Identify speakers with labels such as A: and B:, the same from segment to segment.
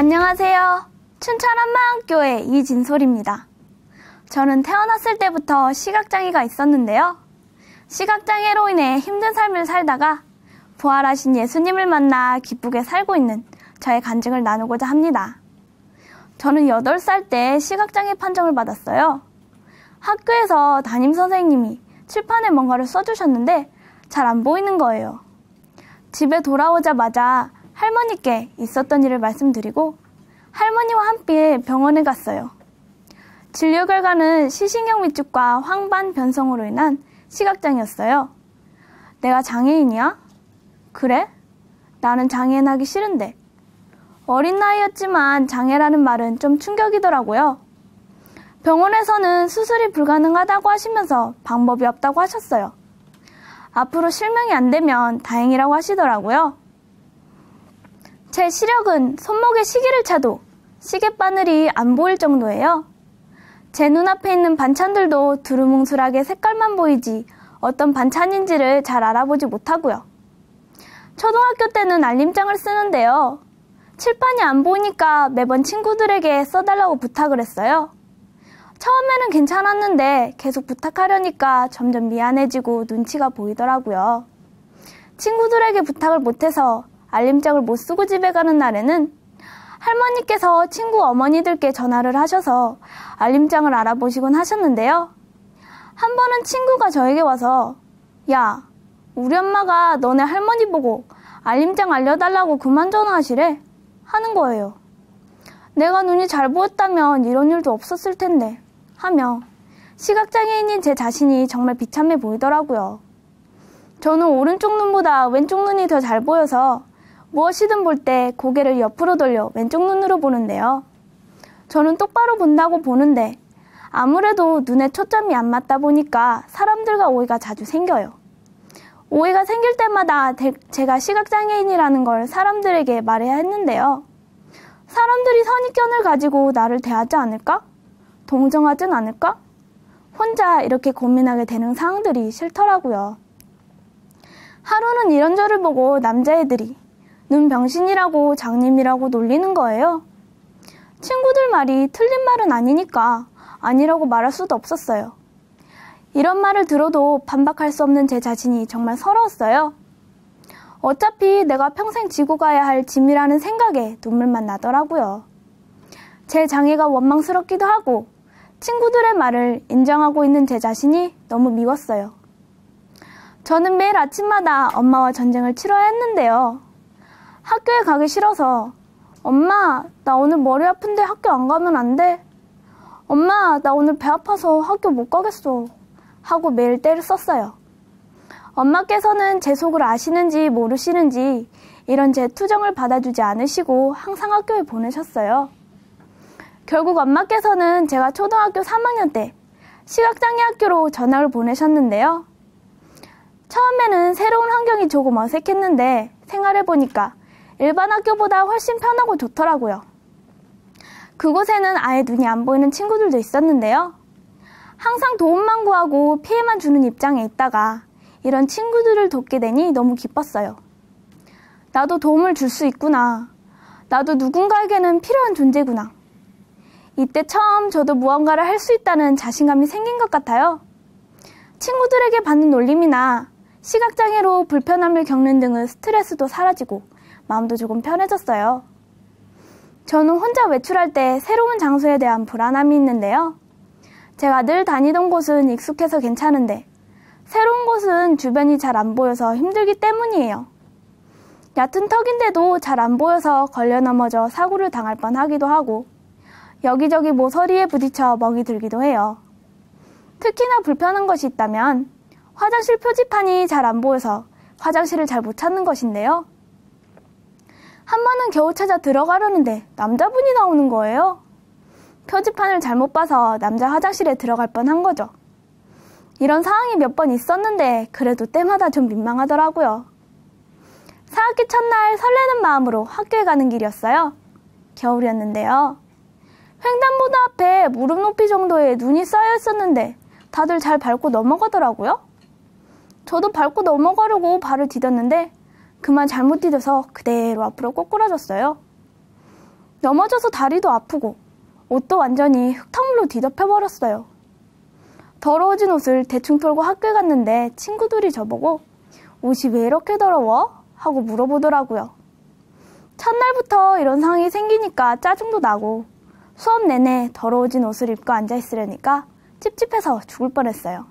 A: 안녕하세요. 춘천 한마음교회 이진솔입니다. 저는 태어났을 때부터 시각장애가 있었는데요. 시각장애로 인해 힘든 삶을 살다가 부활하신 예수님을 만나 기쁘게 살고 있는 저의 간증을 나누고자 합니다. 저는 8살 때 시각장애 판정을 받았어요. 학교에서 담임선생님이 칠판에 뭔가를 써주셨는데 잘 안 보이는 거예요. 집에 돌아오자마자 할머니께 있었던 일을 말씀드리고 할머니와 함께 병원에 갔어요. 진료 결과는 시신경 위축과 황반 변성으로 인한 시각장애였어요. 내가 장애인이야? 그래? 나는 장애인 하기 싫은데. 어린 나이였지만 장애라는 말은 좀 충격이더라고요. 병원에서는 수술이 불가능하다고 하시면서 방법이 없다고 하셨어요. 앞으로 실명이 안 되면 다행이라고 하시더라고요. 제 시력은 손목에 시계를 차도 시계바늘이 안 보일 정도예요. 제 눈앞에 있는 반찬들도 두루뭉술하게 색깔만 보이지 어떤 반찬인지를 잘 알아보지 못하고요. 초등학교 때는 알림장을 쓰는데요. 칠판이 안 보이니까 매번 친구들에게 써달라고 부탁을 했어요. 처음에는 괜찮았는데 계속 부탁하려니까 점점 미안해지고 눈치가 보이더라고요. 친구들에게 부탁을 못해서 알림장을 못 쓰고 집에 가는 날에는 할머니께서 친구 어머니들께 전화를 하셔서 알림장을 알아보시곤 하셨는데요. 한 번은 친구가 저에게 와서 야, 우리 엄마가 너네 할머니 보고 알림장 알려달라고 그만 전화하시래 하는 거예요. 내가 눈이 잘 보였다면 이런 일도 없었을 텐데 하며 시각장애인인 제 자신이 정말 비참해 보이더라고요. 저는 오른쪽 눈보다 왼쪽 눈이 더 잘 보여서 무엇이든 볼 때 고개를 옆으로 돌려 왼쪽 눈으로 보는데요. 저는 똑바로 본다고 보는데 아무래도 눈에 초점이 안 맞다 보니까 사람들과 오해가 자주 생겨요. 오해가 생길 때마다 제가 시각장애인이라는 걸 사람들에게 말해야 했는데요. 사람들이 선입견을 가지고 나를 대하지 않을까? 동정하진 않을까? 혼자 이렇게 고민하게 되는 상황들이 싫더라고요. 하루는 이런저를 보고 남자애들이 눈병신이라고 장님이라고 놀리는 거예요. 친구들 말이 틀린 말은 아니니까 아니라고 말할 수도 없었어요. 이런 말을 들어도 반박할 수 없는 제 자신이 정말 서러웠어요. 어차피 내가 평생 지고 가야 할 짐이라는 생각에 눈물만 나더라고요. 제 장애가 원망스럽기도 하고 친구들의 말을 인정하고 있는 제 자신이 너무 미웠어요. 저는 매일 아침마다 엄마와 전쟁을 치러야 했는데요. 학교에 가기 싫어서 엄마, 나 오늘 머리 아픈데 학교 안 가면 안 돼? 엄마, 나 오늘 배 아파서 학교 못 가겠어 하고 매일 떼를 썼어요. 엄마께서는 제 속을 아시는지 모르시는지 이런 제 투정을 받아주지 않으시고 항상 학교에 보내셨어요. 결국 엄마께서는 제가 초등학교 3학년 때 시각장애 학교로 전학을 보내셨는데요. 처음에는 새로운 환경이 조금 어색했는데 생활해보니까 일반 학교보다 훨씬 편하고 좋더라고요. 그곳에는 아예 눈이 안 보이는 친구들도 있었는데요. 항상 도움만 구하고 피해만 주는 입장에 있다가 이런 친구들을 돕게 되니 너무 기뻤어요. 나도 도움을 줄 수 있구나. 나도 누군가에게는 필요한 존재구나. 이때 처음 저도 무언가를 할 수 있다는 자신감이 생긴 것 같아요. 친구들에게 받는 놀림이나 시각장애로 불편함을 겪는 등의 스트레스도 사라지고 마음도 조금 편해졌어요. 저는 혼자 외출할 때 새로운 장소에 대한 불안함이 있는데요. 제가 늘 다니던 곳은 익숙해서 괜찮은데 새로운 곳은 주변이 잘 안 보여서 힘들기 때문이에요. 얕은 턱인데도 잘 안 보여서 걸려 넘어져 사고를 당할 뻔하기도 하고 여기저기 모서리에 부딪혀 멍이 들기도 해요. 특히나 불편한 것이 있다면 화장실 표지판이 잘 안 보여서 화장실을 잘 못 찾는 것인데요. 한 번은 겨우 찾아 들어가려는데 남자분이 나오는 거예요. 표지판을 잘못 봐서 남자 화장실에 들어갈 뻔한 거죠. 이런 상황이 몇 번 있었는데 그래도 때마다 좀 민망하더라고요. 4학기 첫날 설레는 마음으로 학교에 가는 길이었어요. 겨울이었는데요. 횡단보도 앞에 무릎 높이 정도의 눈이 쌓여 있었는데 다들 잘 밟고 넘어가더라고요. 저도 밟고 넘어가려고 발을 디뎠는데 그만 잘못 디뎌서 그대로 앞으로 꼬꾸라졌어요. 넘어져서 다리도 아프고 옷도 완전히 흙탕물로 뒤덮여버렸어요. 더러워진 옷을 대충 털고 학교에 갔는데 친구들이 저보고 옷이 왜 이렇게 더러워? 하고 물어보더라고요. 첫날부터 이런 상황이 생기니까 짜증도 나고 수업 내내 더러워진 옷을 입고 앉아있으려니까 찝찝해서 죽을 뻔했어요.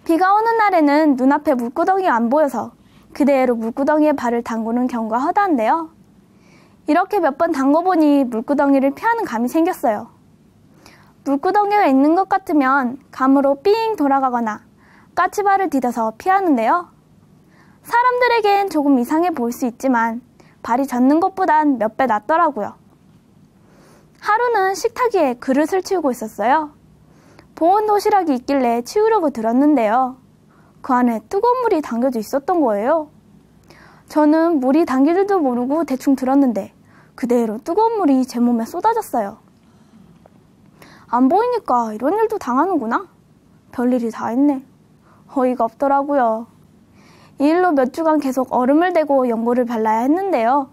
A: 비가 오는 날에는 눈앞에 물구덩이가 안 보여서 그대로 물구덩이에 발을 담그는 경우가 허다한데요. 이렇게 몇 번 담궈보니 물구덩이를 피하는 감이 생겼어요. 물구덩이가 있는 것 같으면 감으로 삥 돌아가거나 까치발을 디뎌서 피하는데요. 사람들에겐 조금 이상해 보일 수 있지만 발이 젖는 것보단 몇 배 낫더라고요. 하루는 식탁 위에 그릇을 치우고 있었어요. 보온 도시락이 있길래 치우려고 들었는데요. 그 안에 뜨거운 물이 담겨져 있었던 거예요. 저는 물이 담길 줄도 모르고 대충 들었는데 그대로 뜨거운 물이 제 몸에 쏟아졌어요. 안 보이니까 이런 일도 당하는구나. 별일이 다 있네. 어이가 없더라고요. 이 일로 몇 주간 계속 얼음을 대고 연고를 발라야 했는데요.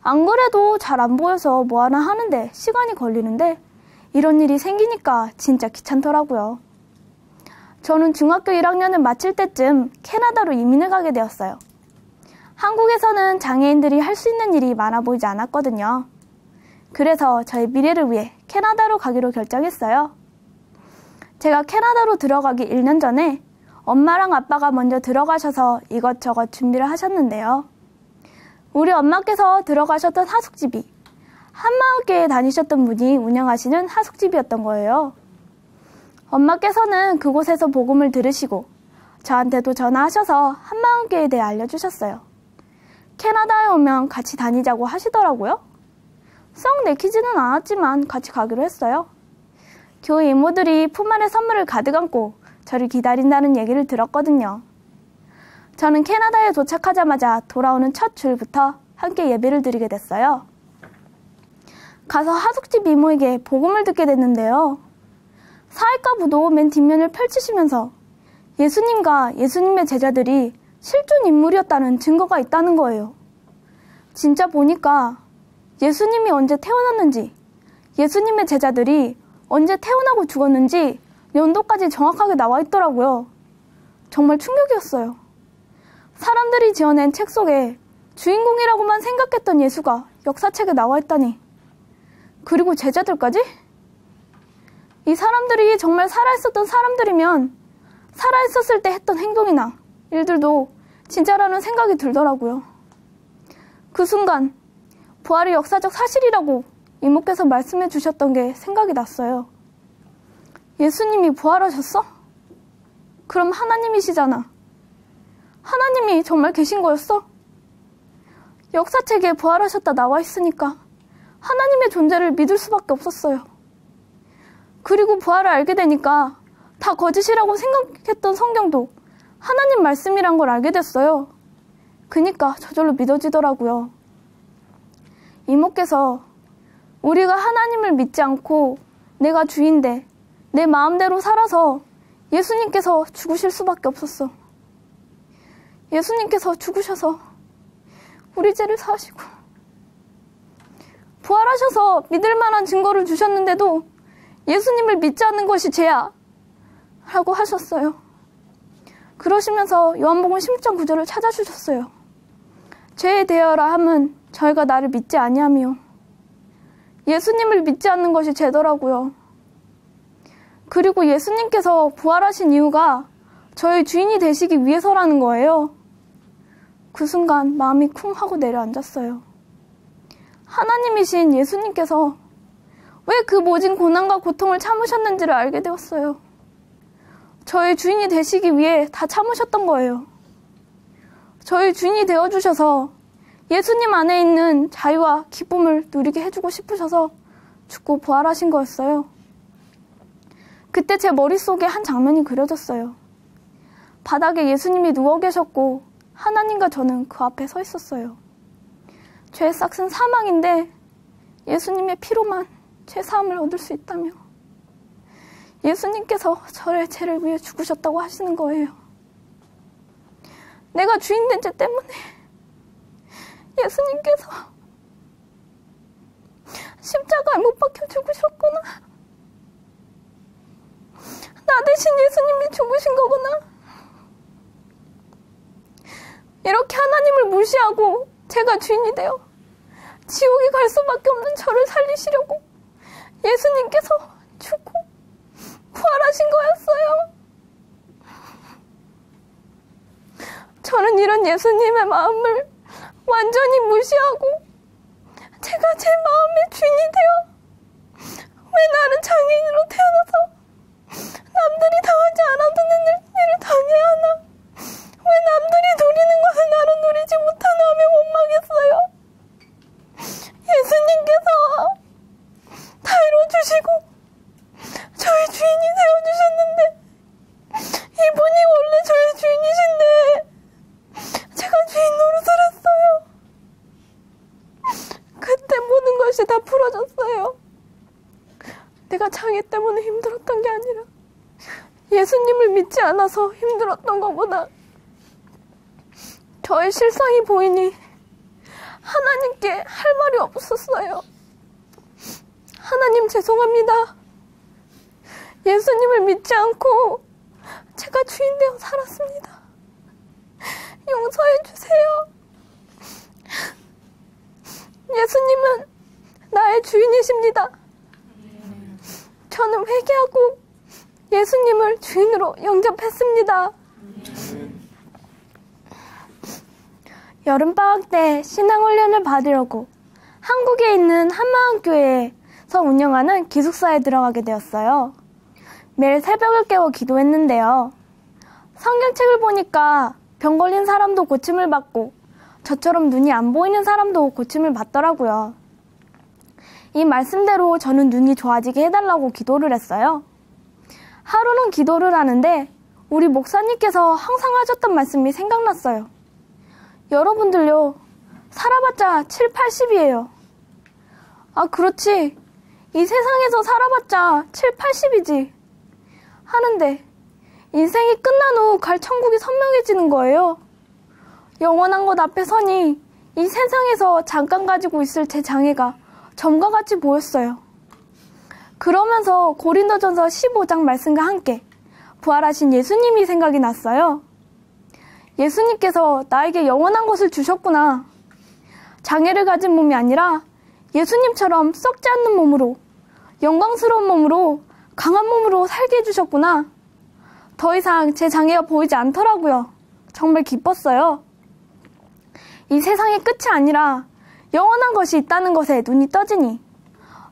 A: 안 그래도 잘 안 보여서 뭐 하나 하는데 시간이 걸리는데 이런 일이 생기니까 진짜 귀찮더라고요. 저는 중학교 1학년을 마칠 때쯤 캐나다로 이민을 가게 되었어요. 한국에서는 장애인들이 할 수 있는 일이 많아 보이지 않았거든요. 그래서 저의 미래를 위해 캐나다로 가기로 결정했어요. 제가 캐나다로 들어가기 1년 전에 엄마랑 아빠가 먼저 들어가셔서 이것저것 준비를 하셨는데요. 우리 엄마께서 들어가셨던 하숙집이 한마을교회 다니셨던 분이 운영하시는 하숙집이었던 거예요. 엄마께서는 그곳에서 복음을 들으시고 저한테도 전화하셔서 한마을교회에 대해 알려주셨어요. 캐나다에 오면 같이 다니자고 하시더라고요. 썩 내키지는 않았지만 같이 가기로 했어요. 교회 이모들이 품 안에 선물을 가득 안고 저를 기다린다는 얘기를 들었거든요. 저는 캐나다에 도착하자마자 돌아오는 첫 주일부터 함께 예배를 드리게 됐어요. 가서 하숙집 이모에게 복음을 듣게 됐는데요. 사회과부도 맨 뒷면을 펼치시면서 예수님과 예수님의 제자들이 실존 인물이었다는 증거가 있다는 거예요. 진짜 보니까 예수님이 언제 태어났는지, 예수님의 제자들이 언제 태어나고 죽었는지 연도까지 정확하게 나와 있더라고요. 정말 충격이었어요. 사람들이 지어낸 책 속에 주인공이라고만 생각했던 예수가 역사책에 나와 있다니. 그리고 제자들까지? 이 사람들이 정말 살아있었던 사람들이면 살아있었을 때 했던 행동이나 일들도 진짜라는 생각이 들더라고요. 그 순간 부활이 역사적 사실이라고 이모께서 말씀해 주셨던 게 생각이 났어요. 예수님이 부활하셨어? 그럼 하나님이시잖아. 하나님이 정말 계신 거였어? 역사책에 부활하셨다 나와 있으니까 하나님의 존재를 믿을 수밖에 없었어요. 그리고 부활을 알게 되니까 다 거짓이라고 생각했던 성경도 하나님 말씀이란 걸 알게 됐어요. 그니까 저절로 믿어지더라고요. 이모께서 우리가 하나님을 믿지 않고 내가 주인데 내 마음대로 살아서 예수님께서 죽으실 수밖에 없었어. 예수님께서 죽으셔서 우리 죄를 사하시고 부활하셔서 믿을 만한 증거를 주셨는데도 예수님을 믿지 않는 것이 죄야 라고 하셨어요. 그러시면서 요한복음 16장 9절을 찾아주셨어요. 죄에 대하여라 함은 저희가 나를 믿지 아니하며 예수님을 믿지 않는 것이 죄더라고요. 그리고 예수님께서 부활하신 이유가 저의 주인이 되시기 위해서라는 거예요. 그 순간 마음이 쿵 하고 내려앉았어요. 하나님이신 예수님께서 왜 그 모진 고난과 고통을 참으셨는지를 알게 되었어요. 저의 주인이 되시기 위해 다 참으셨던 거예요. 저의 주인이 되어주셔서 예수님 안에 있는 자유와 기쁨을 누리게 해주고 싶으셔서 죽고 부활하신 거였어요. 그때 제 머릿속에 한 장면이 그려졌어요. 바닥에 예수님이 누워 계셨고 하나님과 저는 그 앞에 서 있었어요. 죄의 싹은 사망인데 예수님의 피로만 죄 사함을 얻을 수 있다며 예수님께서 저의 죄를 위해 죽으셨다고 하시는 거예요. 내가 주인된 죄 때문에 예수님께서 십자가에 못 박혀 죽으셨구나. 나 대신 예수님이 죽으신 거구나. 이렇게 하나님을 무시하고 제가 주인이 되어 지옥에 갈 수밖에 없는 저를 살리시려고 예수님께서 죽고 부활하신 거였어요. 저는 이런 예수님의 마음을 완전히 무시하고 제가 제 마음의 주인이 되어 왜 나는 장애인으로 태어나서 남들이 당하지 않아도 되는 일을 당해야 하나? 왜 남들이 누리는 것을 나는 누리지 못하나 하며 원망했어요. 예수님께서 다 이뤄주시고 저의 주인이 되어주셨는데 이분이 원래 저의 주인이신데 제가 주인 노릇을 했어요. 그때 모든 것이 다 풀어졌어요. 내가 장애 때문에 힘들었던 게 아니라 예수님을 믿지 않아서 힘들었던 것보다 저의 실상이 보이니 하나님께 할 말이 없었어요. 하나님 죄송합니다. 예수님을 믿지 않고 제가 주인 되어 살았습니다. 용서해 주세요. 예수님은 나의 주인이십니다. 저는 회개하고 예수님을 주인으로 영접했습니다. 여름방학 때 신앙훈련을 받으려고 한국에 있는 한마음교회에서 운영하는 기숙사에 들어가게 되었어요. 매일 새벽을 깨워 기도했는데요. 성경책을 보니까 병 걸린 사람도 고침을 받고 저처럼 눈이 안 보이는 사람도 고침을 받더라고요. 이 말씀대로 저는 눈이 좋아지게 해달라고 기도를 했어요. 하루는 기도를 하는데 우리 목사님께서 항상 하셨던 말씀이 생각났어요. 여러분들요, 살아봤자 7, 80이에요. 아, 그렇지. 이 세상에서 살아봤자 7, 80이지. 하는데 인생이 끝난 후 갈 천국이 선명해지는 거예요. 영원한 것 앞에 서니 이 세상에서 잠깐 가지고 있을 제 장애가 점과 같이 보였어요. 그러면서 고린도전서 15장 말씀과 함께 부활하신 예수님이 생각이 났어요. 예수님께서 나에게 영원한 것을 주셨구나. 장애를 가진 몸이 아니라 예수님처럼 썩지 않는 몸으로, 영광스러운 몸으로, 강한 몸으로 살게 해주셨구나. 더 이상 제 장애가 보이지 않더라고요. 정말 기뻤어요. 이 세상의 끝이 아니라 영원한 것이 있다는 것에 눈이 떠지니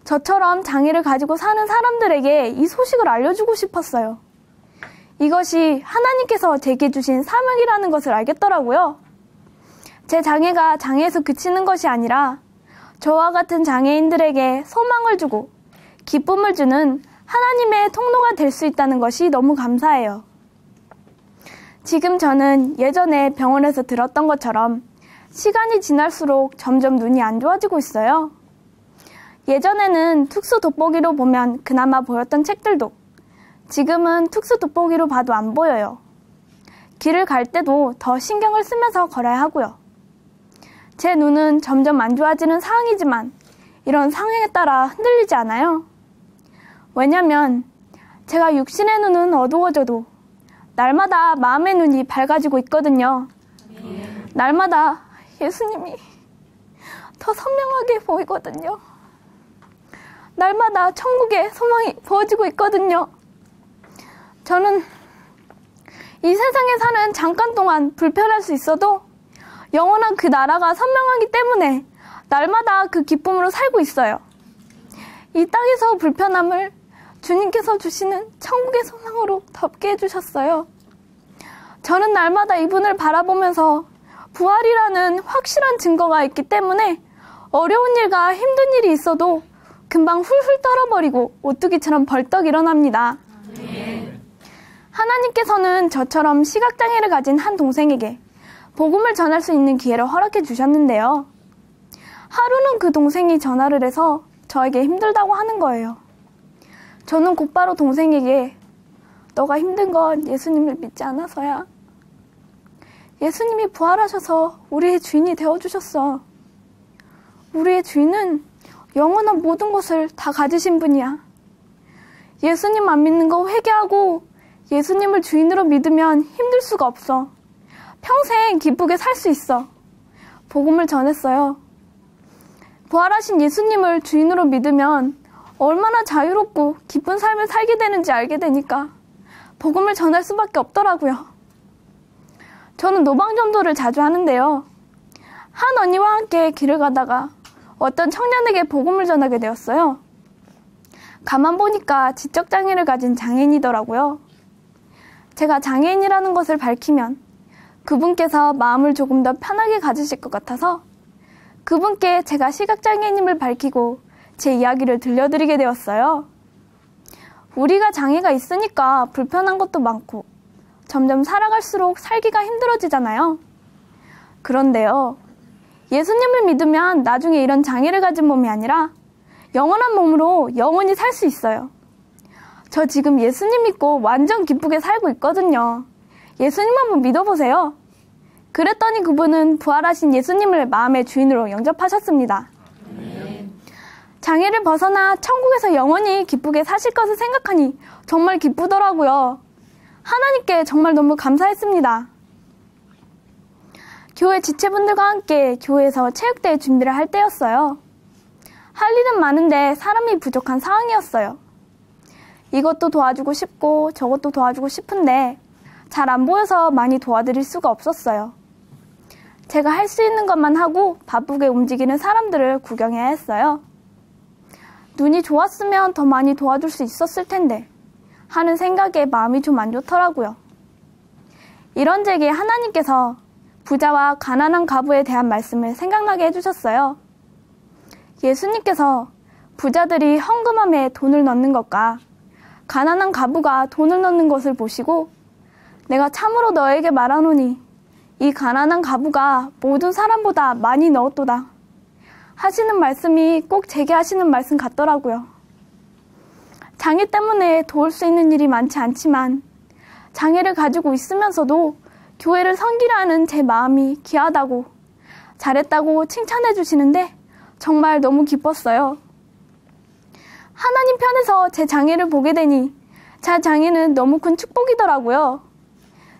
A: 저처럼 장애를 가지고 사는 사람들에게 이 소식을 알려주고 싶었어요. 이것이 하나님께서 제게 주신 사명이라는 것을 알겠더라고요. 제 장애가 장애에서 그치는 것이 아니라 저와 같은 장애인들에게 소망을 주고 기쁨을 주는 하나님의 통로가 될 수 있다는 것이 너무 감사해요. 지금 저는 예전에 병원에서 들었던 것처럼 시간이 지날수록 점점 눈이 안 좋아지고 있어요. 예전에는 특수 돋보기로 보면 그나마 보였던 책들도 지금은 특수 돋보기로 봐도 안 보여요. 길을 갈 때도 더 신경을 쓰면서 걸어야 하고요. 제 눈은 점점 안 좋아지는 상황이지만 이런 상황에 따라 흔들리지 않아요. 왜냐면 제가 육신의 눈은 어두워져도 날마다 마음의 눈이 밝아지고 있거든요. 날마다 예수님이 더 선명하게 보이거든요. 날마다 천국의 소망이 부어지고 있거든요. 저는 이 세상에 사는 잠깐 동안 불편할 수 있어도 영원한 그 나라가 선명하기 때문에 날마다 그 기쁨으로 살고 있어요. 이 땅에서 불편함을 주님께서 주시는 천국의 소망으로 덮게 해주셨어요. 저는 날마다 이분을 바라보면서 부활이라는 확실한 증거가 있기 때문에 어려운 일과 힘든 일이 있어도 금방 훌훌 떨어버리고 오뚜기처럼 벌떡 일어납니다. 하나님께서는 저처럼 시각장애를 가진 한 동생에게 복음을 전할 수 있는 기회를 허락해 주셨는데요. 하루는 그 동생이 전화를 해서 저에게 힘들다고 하는 거예요. 저는 곧바로 동생에게 너가 힘든 건 예수님을 믿지 않아서야. 예수님이 부활하셔서 우리의 주인이 되어주셨어. 우리의 주인은 영원한 모든 것을 다 가지신 분이야. 예수님 안 믿는 거 회개하고 예수님을 주인으로 믿으면 힘들 수가 없어. 평생 기쁘게 살 수 있어. 복음을 전했어요. 부활하신 예수님을 주인으로 믿으면 얼마나 자유롭고 기쁜 삶을 살게 되는지 알게 되니까 복음을 전할 수밖에 없더라고요. 저는 노방전도를 자주 하는데요. 한 언니와 함께 길을 가다가 어떤 청년에게 복음을 전하게 되었어요. 가만 보니까 지적장애를 가진 장애인이더라고요. 제가 장애인이라는 것을 밝히면 그분께서 마음을 조금 더 편하게 가지실 것 같아서 그분께 제가 시각장애인임을 밝히고 제 이야기를 들려드리게 되었어요. 우리가 장애가 있으니까 불편한 것도 많고 점점 살아갈수록 살기가 힘들어지잖아요. 그런데요, 예수님을 믿으면 나중에 이런 장애를 가진 몸이 아니라 영원한 몸으로 영원히 살 수 있어요. 저 지금 예수님 믿고 완전 기쁘게 살고 있거든요. 예수님 한번 믿어보세요. 그랬더니 그분은 부활하신 예수님을 마음의 주인으로 영접하셨습니다. 장애를 벗어나 천국에서 영원히 기쁘게 사실 것을 생각하니 정말 기쁘더라고요. 하나님께 정말 너무 감사했습니다. 교회 지체분들과 함께 교회에서 체육대회 준비를 할 때였어요. 할 일은 많은데 사람이 부족한 상황이었어요. 이것도 도와주고 싶고 저것도 도와주고 싶은데 잘 안 보여서 많이 도와드릴 수가 없었어요. 제가 할 수 있는 것만 하고 바쁘게 움직이는 사람들을 구경해야 했어요. 눈이 좋았으면 더 많이 도와줄 수 있었을 텐데 하는 생각에 마음이 좀 안 좋더라고요. 이런 제게 하나님께서 부자와 가난한 과부에 대한 말씀을 생각나게 해주셨어요. 예수님께서 부자들이 헌금함에 돈을 넣는 것과 가난한 과부가 돈을 넣는 것을 보시고 내가 참으로 너에게 말하노니 이 가난한 과부가 모든 사람보다 많이 넣었도다 하시는 말씀이 꼭 제게 하시는 말씀 같더라고요. 장애 때문에 도울 수 있는 일이 많지 않지만 장애를 가지고 있으면서도 교회를 섬기려 하는 제 마음이 귀하다고 잘했다고 칭찬해 주시는데 정말 너무 기뻤어요. 하나님 편에서 제 장애를 보게 되니 제 장애는 너무 큰 축복이더라고요.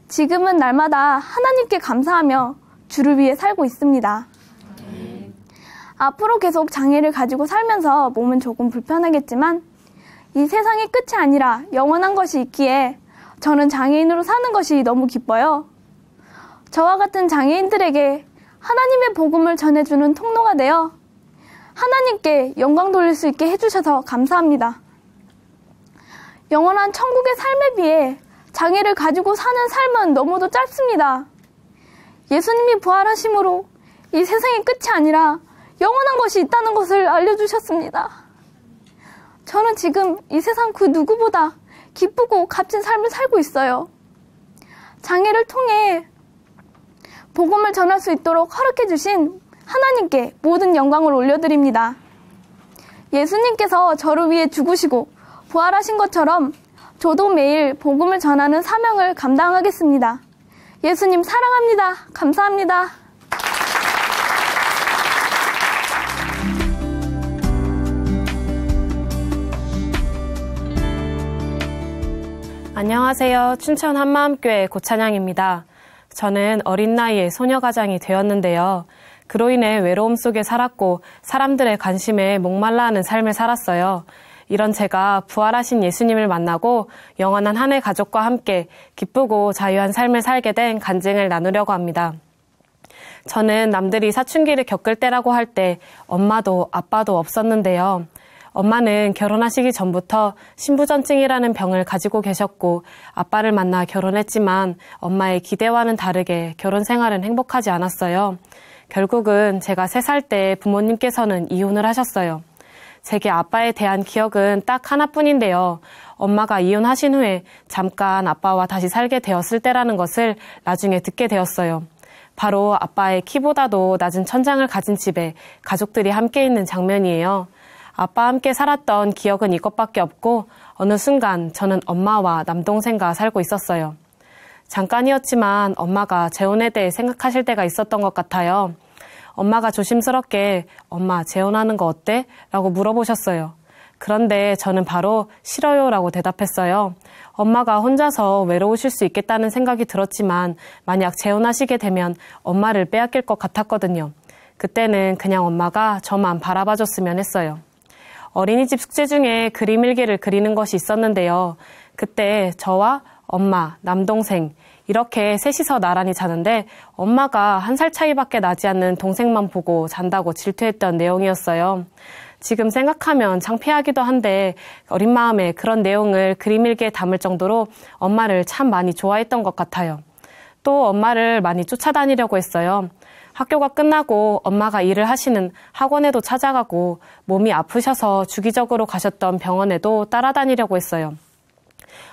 A: 지금은 날마다 하나님께 감사하며 주를 위해 살고 있습니다. 앞으로 계속 장애를 가지고 살면서 몸은 조금 불편하겠지만 이 세상의 끝이 아니라 영원한 것이 있기에 저는 장애인으로 사는 것이 너무 기뻐요. 저와 같은 장애인들에게 하나님의 복음을 전해주는 통로가 되어 하나님께 영광 돌릴 수 있게 해주셔서 감사합니다. 영원한 천국의 삶에 비해 장애를 가지고 사는 삶은 너무도 짧습니다. 예수님이 부활하심으로 이 세상의 끝이 아니라 영원한 것이 있다는 것을 알려주셨습니다. 저는 지금 이 세상 그 누구보다 기쁘고 값진 삶을 살고 있어요. 장애를 통해 복음을 전할 수 있도록 허락해 주신 하나님께 모든 영광을 올려드립니다. 예수님께서 저를 위해 죽으시고 부활하신 것처럼 저도 매일 복음을 전하는 사명을 감당하겠습니다. 예수님 사랑합니다. 감사합니다.
B: 안녕하세요. 춘천 한마음교회 고찬양입니다. 저는 어린 나이에 소녀가장이 되었는데요. 그로 인해 외로움 속에 살았고 사람들의 관심에 목말라하는 삶을 살았어요. 이런 제가 부활하신 예수님을 만나고 영원한 한 해 가족과 함께 기쁘고 자유한 삶을 살게 된 간증을 나누려고 합니다. 저는 남들이 사춘기를 겪을 때라고 할 때 엄마도 아빠도 없었는데요. 엄마는 결혼하시기 전부터 신부전증이라는 병을 가지고 계셨고 아빠를 만나 결혼했지만 엄마의 기대와는 다르게 결혼 생활은 행복하지 않았어요. 결국은 제가 3살 때 부모님께서는 이혼을 하셨어요. 제게 아빠에 대한 기억은 딱 하나뿐인데요. 엄마가 이혼하신 후에 잠깐 아빠와 다시 살게 되었을 때라는 것을 나중에 듣게 되었어요. 바로 아빠의 키보다도 낮은 천장을 가진 집에 가족들이 함께 있는 장면이에요. 아빠와 함께 살았던 기억은 이것밖에 없고 어느 순간 저는 엄마와 남동생과 살고 있었어요. 잠깐이었지만 엄마가 재혼에 대해 생각하실 때가 있었던 것 같아요. 엄마가 조심스럽게 엄마 재혼하는 거 어때? 라고 물어보셨어요. 그런데 저는 바로 싫어요 라고 대답했어요. 엄마가 혼자서 외로우실 수 있겠다는 생각이 들었지만 만약 재혼하시게 되면 엄마를 빼앗길 것 같았거든요. 그때는 그냥 엄마가 저만 바라봐줬으면 했어요. 어린이집 숙제 중에 그림 일기를 그리는 것이 있었는데요. 그때 저와 엄마, 남동생 이렇게 셋이서 나란히 자는데 엄마가 1살 차이밖에 나지 않는 동생만 보고 잔다고 질투했던 내용이었어요. 지금 생각하면 창피하기도 한데 어린 마음에 그런 내용을 그림 일기에 담을 정도로 엄마를 참 많이 좋아했던 것 같아요. 또 엄마를 많이 쫓아다니려고 했어요. 학교가 끝나고 엄마가 일을 하시는 학원에도 찾아가고 몸이 아프셔서 주기적으로 가셨던 병원에도 따라다니려고 했어요.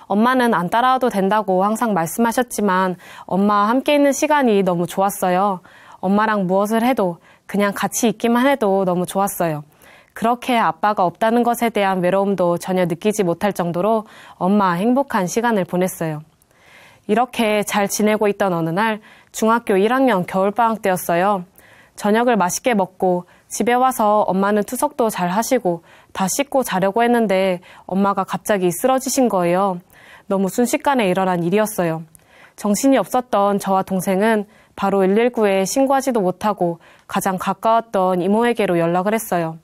B: 엄마는 안 따라와도 된다고 항상 말씀하셨지만 엄마와 함께 있는 시간이 너무 좋았어요. 엄마랑 무엇을 해도 그냥 같이 있기만 해도 너무 좋았어요. 그렇게 아빠가 없다는 것에 대한 외로움도 전혀 느끼지 못할 정도로 엄마와 행복한 시간을 보냈어요. 이렇게 잘 지내고 있던 어느 날 중학교 1학년 겨울방학 때였어요. 저녁을 맛있게 먹고 집에 와서 엄마는 투석도 잘 하시고 다 씻고 자려고 했는데 엄마가 갑자기 쓰러지신 거예요. 너무 순식간에 일어난 일이었어요. 정신이 없었던 저와 동생은 바로 119에 신고하지도 못하고 가장 가까웠던 이모에게로 연락을 했어요.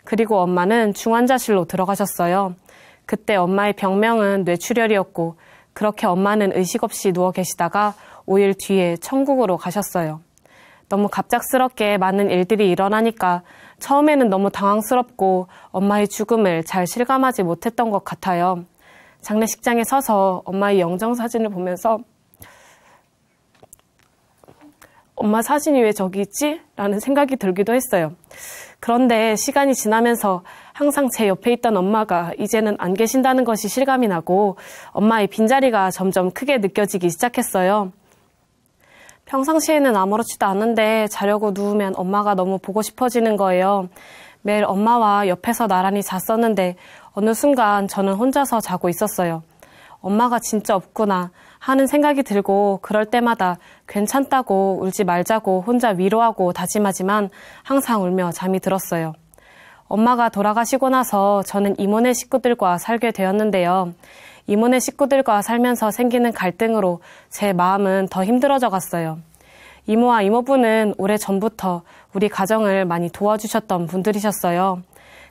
B: 그리고 엄마는 중환자실로 들어가셨어요. 그때 엄마의 병명은 뇌출혈이었고 그렇게 엄마는 의식 없이 누워 계시다가 5일 뒤에 천국으로 가셨어요. 너무 갑작스럽게 많은 일들이 일어나니까 처음에는 너무 당황스럽고 엄마의 죽음을 잘 실감하지 못했던 것 같아요. 장례식장에 서서 엄마의 영정사진을 보면서 엄마 사진이 왜 저기 있지? 라는 생각이 들기도 했어요. 그런데 시간이 지나면서 항상 제 옆에 있던 엄마가 이제는 안 계신다는 것이 실감이 나고 엄마의 빈자리가 점점 크게 느껴지기 시작했어요. 평상시에는 아무렇지도 않은데 자려고 누우면 엄마가 너무 보고 싶어지는 거예요. 매일 엄마와 옆에서 나란히 잤었는데 어느 순간 저는 혼자서 자고 있었어요. 엄마가 진짜 없구나 하는 생각이 들고 그럴 때마다 괜찮다고 울지 말자고 혼자 위로하고 다짐하지만 항상 울며 잠이 들었어요. 엄마가 돌아가시고 나서 저는 이모네 식구들과 살게 되었는데요. 이모네 식구들과 살면서 생기는 갈등으로 제 마음은 더 힘들어져 갔어요. 이모와 이모부는 오래전부터 우리 가정을 많이 도와주셨던 분들이셨어요.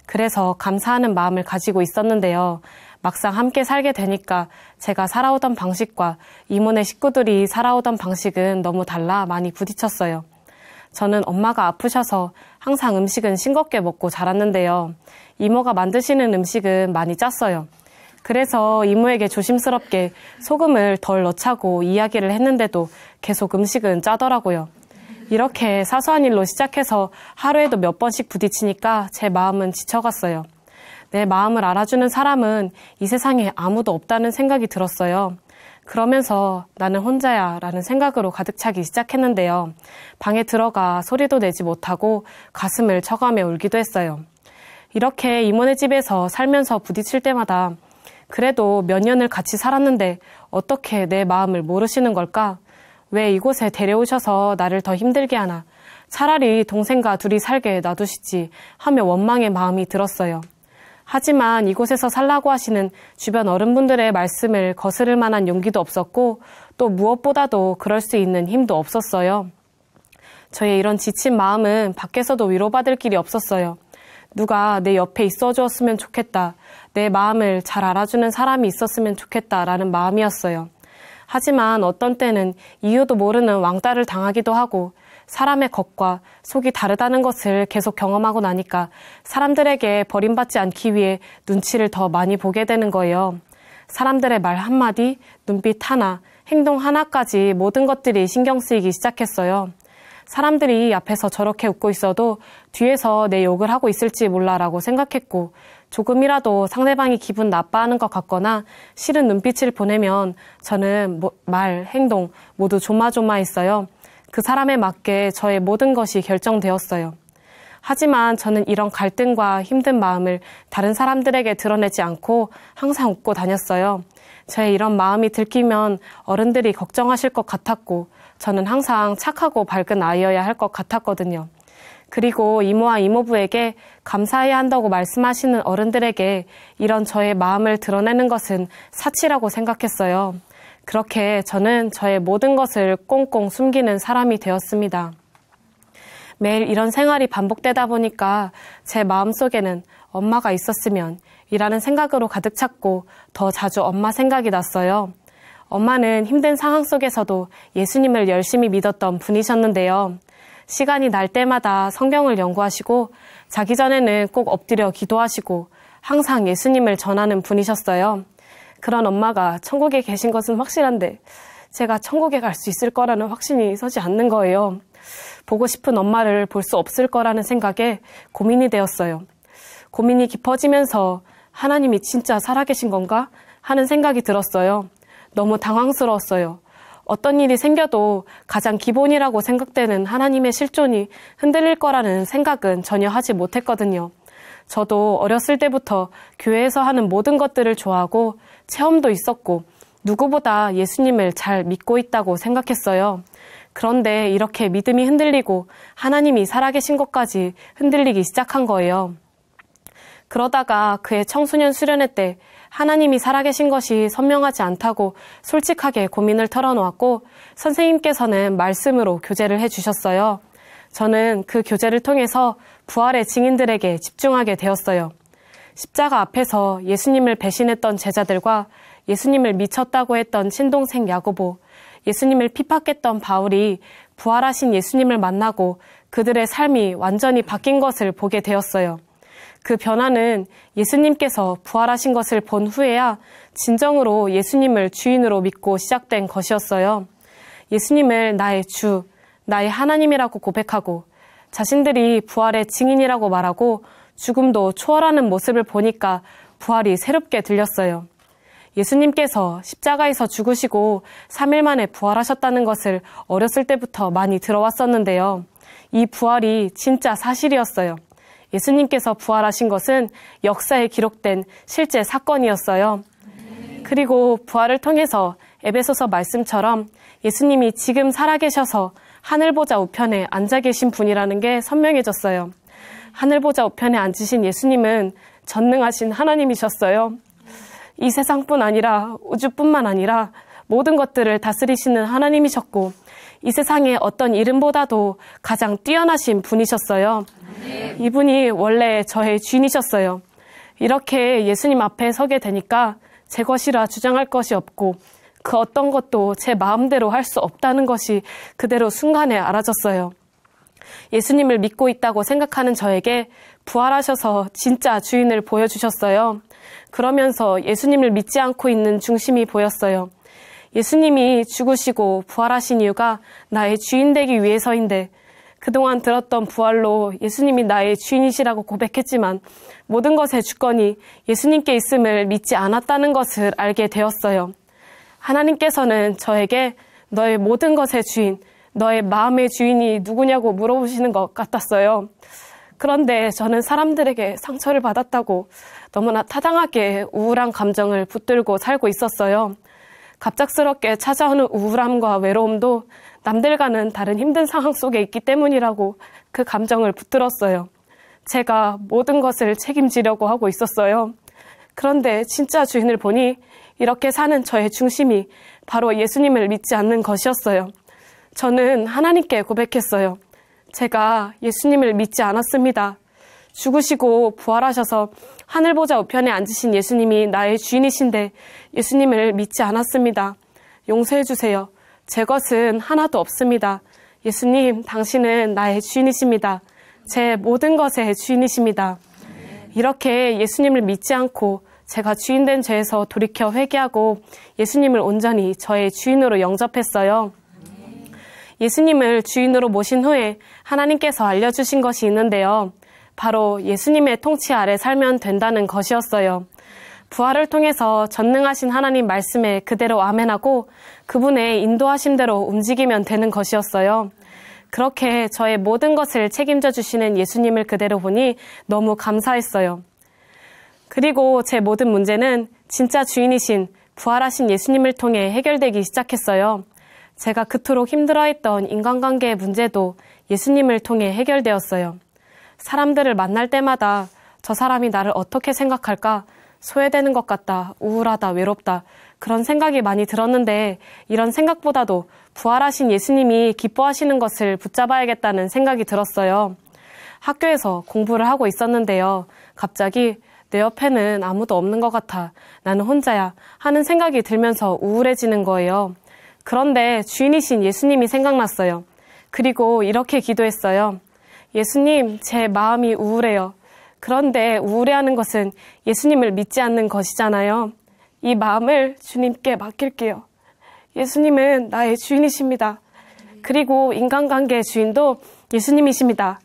B: 그래서 감사하는 마음을 가지고 있었는데요. 막상 함께 살게 되니까 제가 살아오던 방식과 이모네 식구들이 살아오던 방식은 너무 달라 많이 부딪혔어요. 저는 엄마가 아프셔서 항상 음식은 싱겁게 먹고 자랐는데요. 이모가 만드시는 음식은 많이 짰어요. 그래서 이모에게 조심스럽게 소금을 덜 넣자고 이야기를 했는데도 계속 음식은 짜더라고요. 이렇게 사소한 일로 시작해서 하루에도 몇 번씩 부딪히니까 제 마음은 지쳐갔어요. 내 마음을 알아주는 사람은 이 세상에 아무도 없다는 생각이 들었어요. 그러면서 나는 혼자야 라는 생각으로 가득 차기 시작했는데요. 방에 들어가 소리도 내지 못하고 가슴을 쳐가며 울기도 했어요. 이렇게 이모네 집에서 살면서 부딪힐 때마다 그래도 몇 년을 같이 살았는데 어떻게 내 마음을 모르시는 걸까? 왜 이곳에 데려오셔서 나를 더 힘들게 하나? 차라리 동생과 둘이 살게 놔두시지 하며 원망의 마음이 들었어요. 하지만 이곳에서 살라고 하시는 주변 어른분들의 말씀을 거스를 만한 용기도 없었고 또 무엇보다도 그럴 수 있는 힘도 없었어요. 저의 이런 지친 마음은 밖에서도 위로받을 길이 없었어요. 누가 내 옆에 있어 주었으면 좋겠다. 내 마음을 잘 알아주는 사람이 있었으면 좋겠다라는 마음이었어요. 하지만 어떤 때는 이유도 모르는 왕따를 당하기도 하고 사람의 겉과 속이 다르다는 것을 계속 경험하고 나니까 사람들에게 버림받지 않기 위해 눈치를 더 많이 보게 되는 거예요. 사람들의 말 한마디, 눈빛 하나, 행동 하나까지 모든 것들이 신경 쓰이기 시작했어요. 사람들이 앞에서 저렇게 웃고 있어도 뒤에서 내 욕을 하고 있을지 몰라라고 생각했고 조금이라도 상대방이 기분 나빠하는 것 같거나 싫은 눈빛을 보내면 저는 말, 행동 모두 조마조마했어요. 그 사람에 맞게 저의 모든 것이 결정되었어요. 하지만 저는 이런 갈등과 힘든 마음을 다른 사람들에게 드러내지 않고 항상 웃고 다녔어요. 저의 이런 마음이 들키면 어른들이 걱정하실 것 같았고 저는 항상 착하고 밝은 아이여야 할 것 같았거든요. 그리고 이모와 이모부에게 감사해야 한다고 말씀하시는 어른들에게 이런 저의 마음을 드러내는 것은 사치라고 생각했어요. 그렇게 저는 저의 모든 것을 꽁꽁 숨기는 사람이 되었습니다. 매일 이런 생활이 반복되다 보니까 제 마음속에는 엄마가 있었으면 이라는 생각으로 가득 찼고 더 자주 엄마 생각이 났어요. 엄마는 힘든 상황 속에서도 예수님을 열심히 믿었던 분이셨는데요. 시간이 날 때마다 성경을 연구하시고 자기 전에는 꼭 엎드려 기도하시고 항상 예수님을 전하는 분이셨어요. 그런 엄마가 천국에 계신 것은 확실한데 제가 천국에 갈 수 있을 거라는 확신이 서지 않는 거예요. 보고 싶은 엄마를 볼 수 없을 거라는 생각에 고민이 되었어요. 고민이 깊어지면서 하나님이 진짜 살아계신 건가 하는 생각이 들었어요. 너무 당황스러웠어요. 어떤 일이 생겨도 가장 기본이라고 생각되는 하나님의 실존이 흔들릴 거라는 생각은 전혀 하지 못했거든요. 저도 어렸을 때부터 교회에서 하는 모든 것들을 좋아하고 체험도 있었고 누구보다 예수님을 잘 믿고 있다고 생각했어요. 그런데 이렇게 믿음이 흔들리고 하나님이 살아계신 것까지 흔들리기 시작한 거예요. 그러다가 그의 청소년 수련회 때 하나님이 살아계신 것이 선명하지 않다고 솔직하게 고민을 털어놓았고 선생님께서는 말씀으로 교제를 해주셨어요. 저는 그 교제를 통해서 부활의 증인들에게 집중하게 되었어요. 십자가 앞에서 예수님을 배신했던 제자들과 예수님을 미쳤다고 했던 친동생 야고보, 예수님을 핍박했던 바울이 부활하신 예수님을 만나고 그들의 삶이 완전히 바뀐 것을 보게 되었어요. 그 변화는 예수님께서 부활하신 것을 본 후에야 진정으로 예수님을 주인으로 믿고 시작된 것이었어요. 예수님을 나의 주, 나의 하나님이라고 고백하고 자신들이 부활의 증인이라고 말하고 죽음도 초월하는 모습을 보니까 부활이 새롭게 들렸어요. 예수님께서 십자가에서 죽으시고 3일 만에 부활하셨다는 것을 어렸을 때부터 많이 들어왔었는데요. 이 부활이 진짜 사실이었어요. 예수님께서 부활하신 것은 역사에 기록된 실제 사건이었어요. 그리고 부활을 통해서 에베소서 말씀처럼 예수님이 지금 살아계셔서 하늘보좌 우편에 앉아 계신 분이라는 게 선명해졌어요. 하늘보좌 우편에 앉으신 예수님은 전능하신 하나님이셨어요. 이 세상뿐 아니라 우주뿐만 아니라 모든 것들을 다스리시는 하나님이셨고 이 세상의 어떤 이름보다도 가장 뛰어나신 분이셨어요. 이분이 원래 저의 주인이셨어요. 이렇게 예수님 앞에 서게 되니까 제 것이라 주장할 것이 없고 그 어떤 것도 제 마음대로 할 수 없다는 것이 그대로 순간에 알아졌어요. 예수님을 믿고 있다고 생각하는 저에게 부활하셔서 진짜 주인을 보여주셨어요. 그러면서 예수님을 믿지 않고 있는 중심이 보였어요. 예수님이 죽으시고 부활하신 이유가 나의 주인 되기 위해서인데 그동안 들었던 부활로 예수님이 나의 주인이시라고 고백했지만 모든 것의 주권이 예수님께 있음을 믿지 않았다는 것을 알게 되었어요. 하나님께서는 저에게 너의 모든 것의 주인, 너의 마음의 주인이 누구냐고 물어보시는 것 같았어요. 그런데 저는 사람들에게 상처를 받았다고 너무나 타당하게 우울한 감정을 붙들고 살고 있었어요. 갑작스럽게 찾아오는 우울함과 외로움도 남들과는 다른 힘든 상황 속에 있기 때문이라고 그 감정을 붙들었어요. 제가 모든 것을 책임지려고 하고 있었어요. 그런데 진짜 주인을 보니 이렇게 사는 저의 중심이 바로 예수님을 믿지 않는 것이었어요. 저는 하나님께 고백했어요. 제가 예수님을 믿지 않았습니다. 죽으시고 부활하셔서 하늘보좌 우편에 앉으신 예수님이 나의 주인이신데 예수님을 믿지 않았습니다. 용서해 주세요. 제 것은 하나도 없습니다. 예수님, 당신은 나의 주인이십니다. 제 모든 것의 주인이십니다. 이렇게 예수님을 믿지 않고 제가 주인된 죄에서 돌이켜 회개하고 예수님을 온전히 저의 주인으로 영접했어요. 예수님을 주인으로 모신 후에 하나님께서 알려주신 것이 있는데요. 바로 예수님의 통치 아래 살면 된다는 것이었어요. 부활을 통해서 전능하신 하나님 말씀에 그대로 아멘하고 그분의 인도하심대로 움직이면 되는 것이었어요. 그렇게 저의 모든 것을 책임져 주시는 예수님을 그대로 보니 너무 감사했어요. 그리고 제 모든 문제는 진짜 주인이신 부활하신 예수님을 통해 해결되기 시작했어요. 제가 그토록 힘들어했던 인간관계의 문제도 예수님을 통해 해결되었어요. 사람들을 만날 때마다 저 사람이 나를 어떻게 생각할까? 소외되는 것 같다, 우울하다, 외롭다, 그런 생각이 많이 들었는데 이런 생각보다도 부활하신 예수님이 기뻐하시는 것을 붙잡아야겠다는 생각이 들었어요. 학교에서 공부를 하고 있었는데요. 갑자기 내 옆에는 아무도 없는 것 같아, 나는 혼자야 하는 생각이 들면서 우울해지는 거예요. 그런데 주인이신 예수님이 생각났어요. 그리고 이렇게 기도했어요. 예수님, 제 마음이 우울해요. 그런데 우울해하는 것은 예수님을 믿지 않는 것이잖아요. 이 마음을 주님께 맡길게요. 예수님은 나의 주인이십니다. 그리고 인간관계의 주인도 예수님이십니다.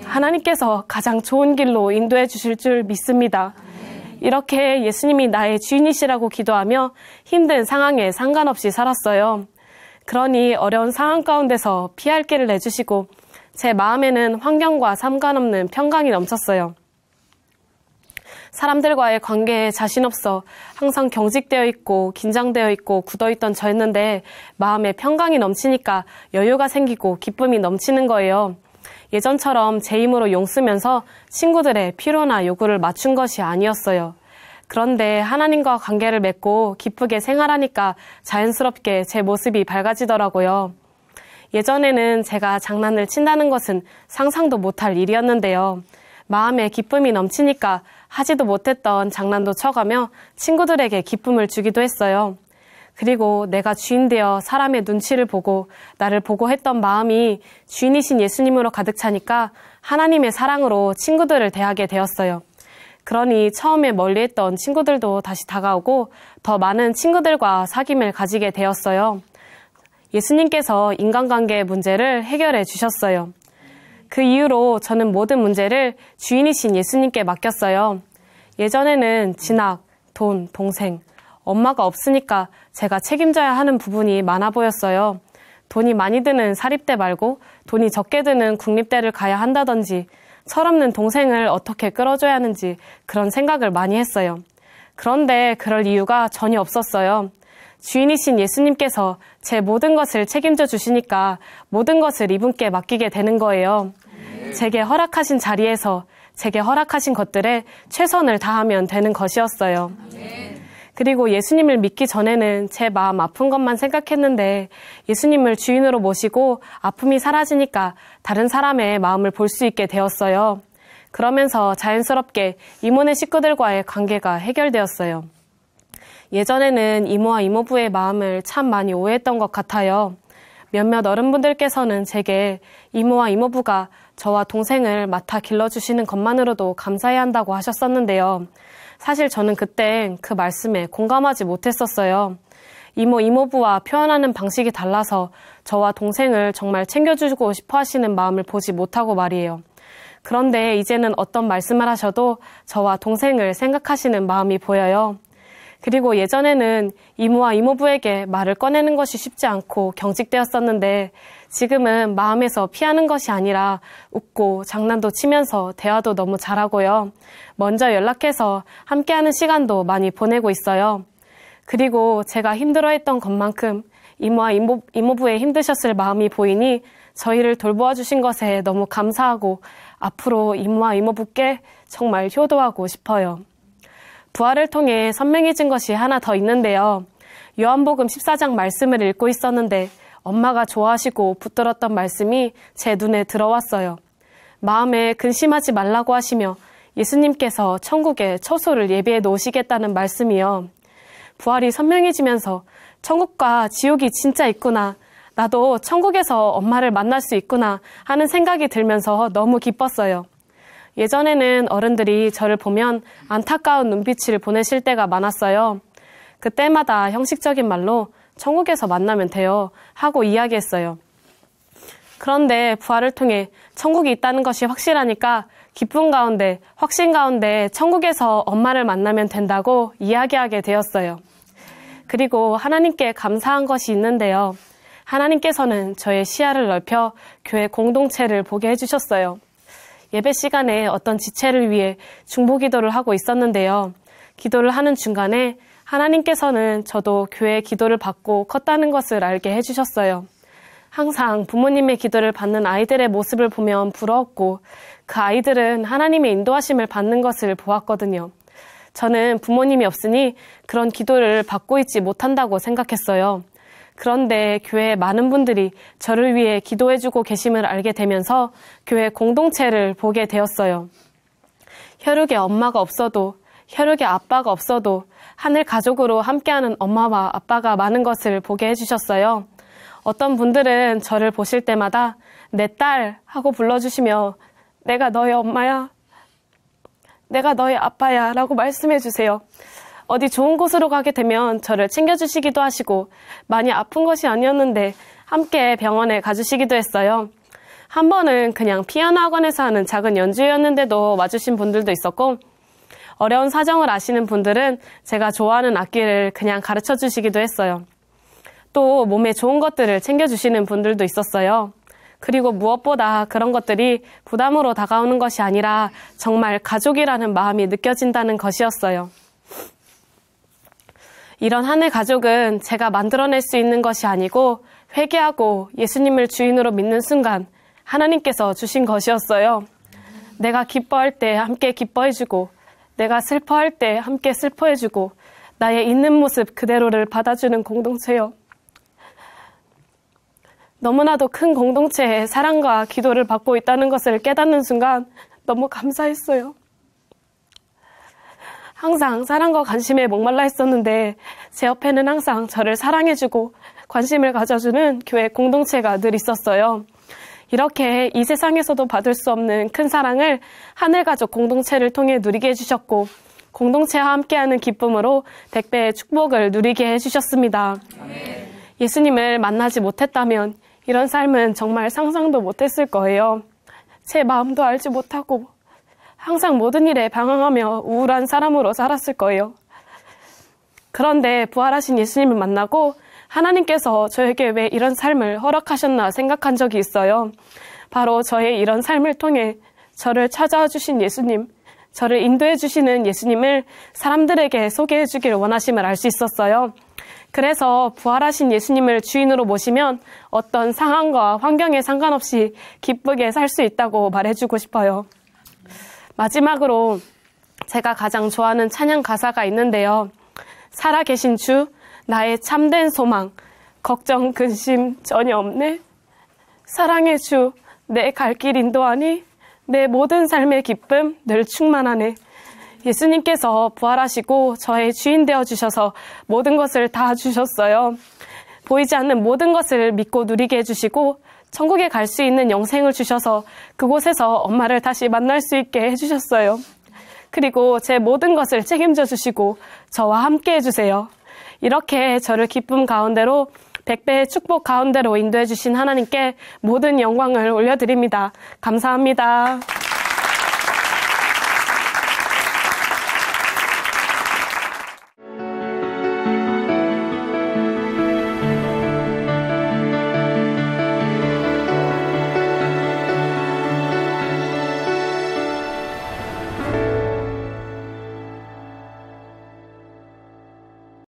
B: 하나님께서 가장 좋은 길로 인도해 주실 줄 믿습니다. 이렇게 예수님이 나의 주인이시라고 기도하며 힘든 상황에 상관없이 살았어요. 그러니 어려운 상황 가운데서 피할 길을 내주시고 제 마음에는 환경과 상관없는 평강이 넘쳤어요. 사람들과의 관계에 자신 없어 항상 경직되어 있고 긴장되어 있고 굳어있던 저였는데 마음에 평강이 넘치니까 여유가 생기고 기쁨이 넘치는 거예요. 예전처럼 제 힘으로 용 쓰면서 친구들의 필요나 요구를 맞춘 것이 아니었어요. 그런데 하나님과 관계를 맺고 기쁘게 생활하니까 자연스럽게 제 모습이 밝아지더라고요. 예전에는 제가 장난을 친다는 것은 상상도 못할 일이었는데요. 마음에 기쁨이 넘치니까 하지도 못했던 장난도 쳐가며 친구들에게 기쁨을 주기도 했어요. 그리고 내가 주인 되어 사람의 눈치를 보고 나를 보고 했던 마음이 주인이신 예수님으로 가득 차니까 하나님의 사랑으로 친구들을 대하게 되었어요. 그러니 처음에 멀리했던 친구들도 다시 다가오고 더 많은 친구들과 사귐을 가지게 되었어요. 예수님께서 인간관계의 문제를 해결해 주셨어요. 그 이후로 저는 모든 문제를 주인이신 예수님께 맡겼어요. 예전에는 진학, 돈, 동생, 엄마가 없으니까 제가 책임져야 하는 부분이 많아 보였어요. 돈이 많이 드는 사립대 말고 돈이 적게 드는 국립대를 가야 한다든지 철없는 동생을 어떻게 끌어줘야 하는지 그런 생각을 많이 했어요. 그런데 그럴 이유가 전혀 없었어요. 주인이신 예수님께서 제 모든 것을 책임져 주시니까 모든 것을 이분께 맡기게 되는 거예요. 제게 허락하신 자리에서 제게 허락하신 것들에 최선을 다하면 되는 것이었어요. 그리고 예수님을 믿기 전에는 제 마음 아픈 것만 생각했는데 예수님을 주인으로 모시고 아픔이 사라지니까 다른 사람의 마음을 볼 수 있게 되었어요. 그러면서 자연스럽게 이모네 식구들과의 관계가 해결되었어요. 예전에는 이모와 이모부의 마음을 참 많이 오해했던 것 같아요. 몇몇 어른분들께서는 제게 이모와 이모부가 저와 동생을 맡아 길러주시는 것만으로도 감사해야 한다고 하셨었는데요. 사실 저는 그때 그 말씀에 공감하지 못했었어요. 이모, 이모부와 표현하는 방식이 달라서 저와 동생을 정말 챙겨주고 싶어 하시는 마음을 보지 못하고 말이에요. 그런데 이제는 어떤 말씀을 하셔도 저와 동생을 생각하시는 마음이 보여요. 그리고 예전에는 이모와 이모부에게 말을 꺼내는 것이 쉽지 않고 경직되었었는데 지금은 마음에서 피하는 것이 아니라 웃고 장난도 치면서 대화도 너무 잘하고요. 먼저 연락해서 함께하는 시간도 많이 보내고 있어요. 그리고 제가 힘들어했던 것만큼 이모와 이모부의 힘드셨을 마음이 보이니 저희를 돌보아 주신 것에 너무 감사하고 앞으로 이모와 이모부께 정말 효도하고 싶어요. 부활을 통해 선명해진 것이 하나 더 있는데요. 요한복음 14장 말씀을 읽고 있었는데 엄마가 좋아하시고 붙들었던 말씀이 제 눈에 들어왔어요. 마음에 근심하지 말라고 하시며 예수님께서 천국에 처소를 예비해 놓으시겠다는 말씀이요. 부활이 선명해지면서 천국과 지옥이 진짜 있구나. 나도 천국에서 엄마를 만날 수 있구나 하는 생각이 들면서 너무 기뻤어요. 예전에는 어른들이 저를 보면 안타까운 눈빛을 보내실 때가 많았어요. 그때마다 형식적인 말로 천국에서 만나면 돼요 하고 이야기했어요. 그런데 부활을 통해 천국이 있다는 것이 확실하니까 기쁨 가운데, 확신 가운데 천국에서 엄마를 만나면 된다고 이야기하게 되었어요. 그리고 하나님께 감사한 것이 있는데요. 하나님께서는 저의 시야를 넓혀 교회 공동체를 보게 해주셨어요. 예배 시간에 어떤 지체를 위해 중보기도를 하고 있었는데요. 기도를 하는 중간에 하나님께서는 저도 교회 기도를 받고 컸다는 것을 알게 해주셨어요. 항상 부모님의 기도를 받는 아이들의 모습을 보면 부러웠고 그 아이들은 하나님의 인도하심을 받는 것을 보았거든요. 저는 부모님이 없으니 그런 기도를 받고 있지 못한다고 생각했어요. 그런데 교회에 많은 분들이 저를 위해 기도해주고 계심을 알게 되면서 교회 공동체를 보게 되었어요. 혈육의 엄마가 없어도, 혈육의 아빠가 없어도 하늘 가족으로 함께하는 엄마와 아빠가 많은 것을 보게 해주셨어요. 어떤 분들은 저를 보실 때마다 내 딸 하고 불러주시며 내가 너의 엄마야, 내가 너의 아빠야 라고 말씀해 주세요. 어디 좋은 곳으로 가게 되면 저를 챙겨주시기도 하시고 많이 아픈 것이 아니었는데 함께 병원에 가주시기도 했어요. 한 번은 그냥 피아노 학원에서 하는 작은 연주였는데도 와주신 분들도 있었고 어려운 사정을 아시는 분들은 제가 좋아하는 악기를 그냥 가르쳐 주시기도 했어요. 또 몸에 좋은 것들을 챙겨주시는 분들도 있었어요. 그리고 무엇보다 그런 것들이 부담으로 다가오는 것이 아니라 정말 가족이라는 마음이 느껴진다는 것이었어요. 이런 하늘 가족은 제가 만들어낼 수 있는 것이 아니고 회개하고 예수님을 주인으로 믿는 순간 하나님께서 주신 것이었어요. 내가 기뻐할 때 함께 기뻐해주고 내가 슬퍼할 때 함께 슬퍼해주고 나의 있는 모습 그대로를 받아주는 공동체요. 너무나도 큰 공동체에 사랑과 기도를 받고 있다는 것을 깨닫는 순간 너무 감사했어요. 항상 사랑과 관심에 목말라 했었는데 제 옆에는 항상 저를 사랑해주고 관심을 가져주는 교회 공동체가 늘 있었어요. 이렇게 이 세상에서도 받을 수 없는 큰 사랑을 하늘가족 공동체를 통해 누리게 해주셨고 공동체와 함께하는 기쁨으로 100배의 축복을 누리게 해주셨습니다. 아멘. 예수님을 만나지 못했다면 이런 삶은 정말 상상도 못했을 거예요. 제 마음도 알지 못하고 항상 모든 일에 방황하며 우울한 사람으로 살았을 거예요. 그런데 부활하신 예수님을 만나고 하나님께서 저에게 왜 이런 삶을 허락하셨나 생각한 적이 있어요. 바로 저의 이런 삶을 통해 저를 찾아와 주신 예수님, 저를 인도해 주시는 예수님을 사람들에게 소개해 주길 원하심을 알 수 있었어요. 그래서 부활하신 예수님을 주인으로 모시면 어떤 상황과 환경에 상관없이 기쁘게 살 수 있다고 말해주고 싶어요. 마지막으로 제가 가장 좋아하는 찬양 가사가 있는데요. 살아계신 주, 나의 참된 소망, 걱정, 근심 전혀 없네. 사랑의 주, 내 갈 길 인도하니 내 모든 삶의 기쁨 늘 충만하네. 예수님께서 부활하시고 저의 주인 되어주셔서 모든 것을 다 주셨어요. 보이지 않는 모든 것을 믿고 누리게 해주시고 천국에 갈 수 있는 영생을 주셔서 그곳에서 엄마를 다시 만날 수 있게 해주셨어요. 그리고 제 모든 것을 책임져 주시고 저와 함께 해주세요. 이렇게 저를 기쁨 가운데로 100배의 축복 가운데로 인도해 주신 하나님께 모든 영광을 올려드립니다. 감사합니다.